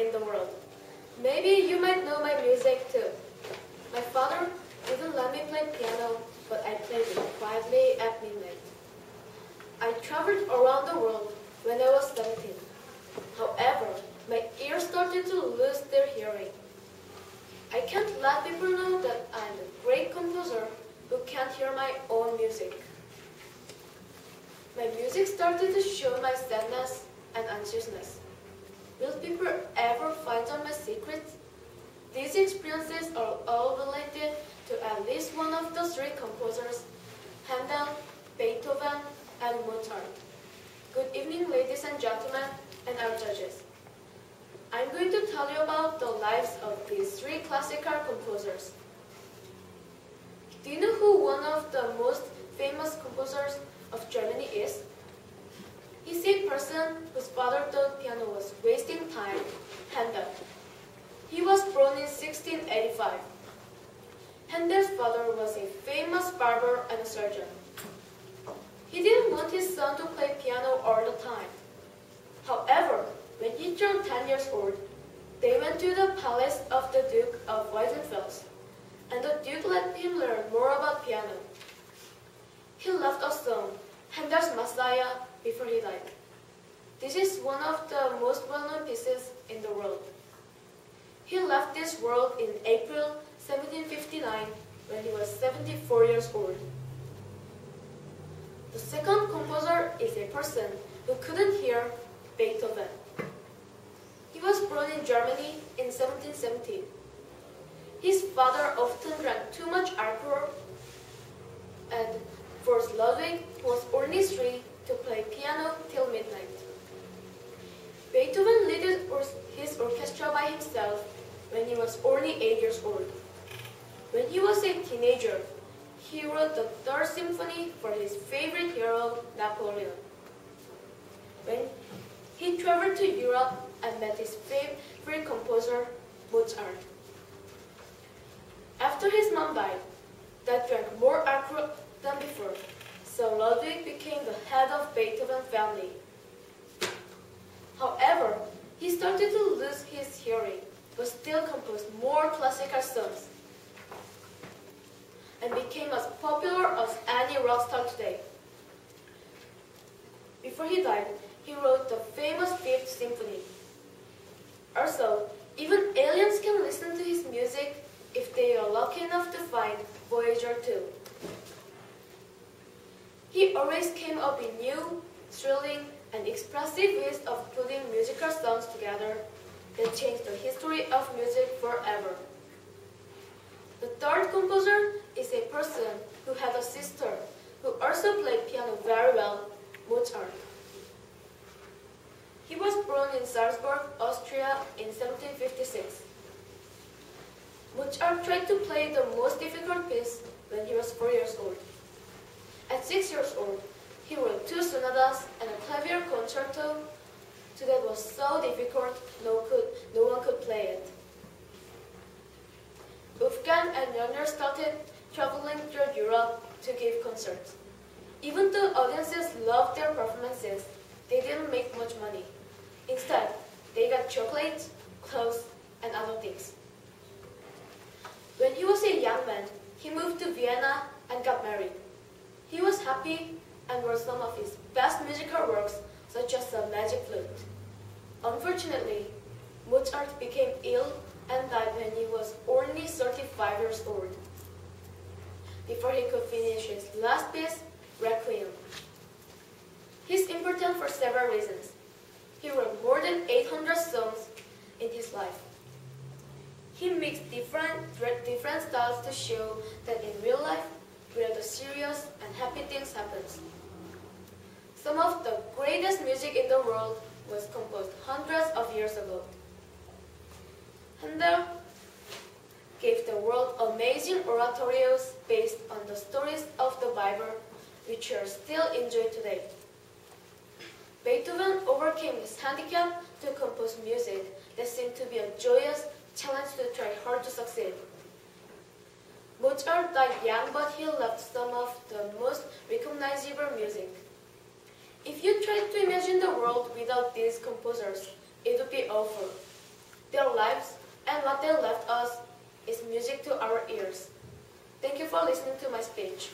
in the world. Maybe you might know my music too. My father didn't let me play piano, but I played it quietly at midnight. I traveled around the world when I was 17. However, my ears started to lose their hearing. I can't let people know that I'm a great composer who can't hear my own music. My music started to show my sadness and anxiousness. Will people ever find out my secrets? These experiences are all related to at least one of the three composers, Handel, Beethoven, and Mozart. Good evening, ladies and gentlemen, and our judges. I'm going to tell you about the lives of these three classical composers. Do you know who one of the most famous composers of Germany is? He's a person whose father thought piano was wasting time, Handel. He was born in 1685. Handel's father was a famous barber and a surgeon. He didn't want his son to play piano all the time. However, when he turned 10 years old, they went to the palace of the Duke of Weissenfels, and the Duke let him learn more about piano. He left a song, Handel's Messiah, before he died. This is one of the most well-known pieces in the world. He left this world in April 1759 when he was 74 years old. The second composer is a person who couldn't hear, Beethoven. He was born in Germany in 1770. His father often drank too much alcohol, and forced Ludwig, who was only 3, to play piano till midnight. Beethoven led his orchestra by himself when he was only 8 years old. When he was a teenager, he wrote the Third Symphony for his favorite hero, Napoleon. When he traveled to Europe and met his favorite composer, Mozart. After his mom died, that drank more alcohol than before, so Ludwig became the head of Beethoven family. However, he started to lose his hearing, but still composed more classical songs, and became as popular as any rock star today. Before he died, he wrote the famous Fifth Symphony. Also, even aliens can listen to his music if they are lucky enough to find Voyager 2. He always came up with new, thrilling, and expressive ways of putting musical songs together that changed the history of music forever. The third composer is a person who had a sister who also played piano very well, Mozart. He was born in Salzburg, Austria in 1756. Mozart tried to play the most difficult piece when he was 4 years old. At 6 years old, he wrote 2 sonatas and a clavier concerto that was so difficult no one could play it. Wolfgang and Jörner started traveling through Europe to give concerts. Even though audiences loved their performances, they didn't make much money. Instead, they got chocolates, clothes, and other things. When he was a young man, he moved to Vienna and got married. He was happy and wrote some of his best musical works, such as the Magic Flute. Unfortunately, Mozart became ill and died when he was only 35 years old, before he could finish his last piece, Requiem. He's important for several reasons. He wrote more than 800 songs in his life. He mixed different styles to show that in real life, where the serious and happy things happen. Some of the greatest music in the world was composed hundreds of years ago. Handel gave the world amazing oratorios based on the stories of the Bible, which are still enjoyed today. Beethoven overcame his handicap to compose music that seemed to be a joyous challenge to try hard to succeed. Mozart died young, but he left some of the most recognizable music. If you tried to imagine the world without these composers, it would be awful. their lives, and what they left us is music to our ears. Thank you for listening to my speech.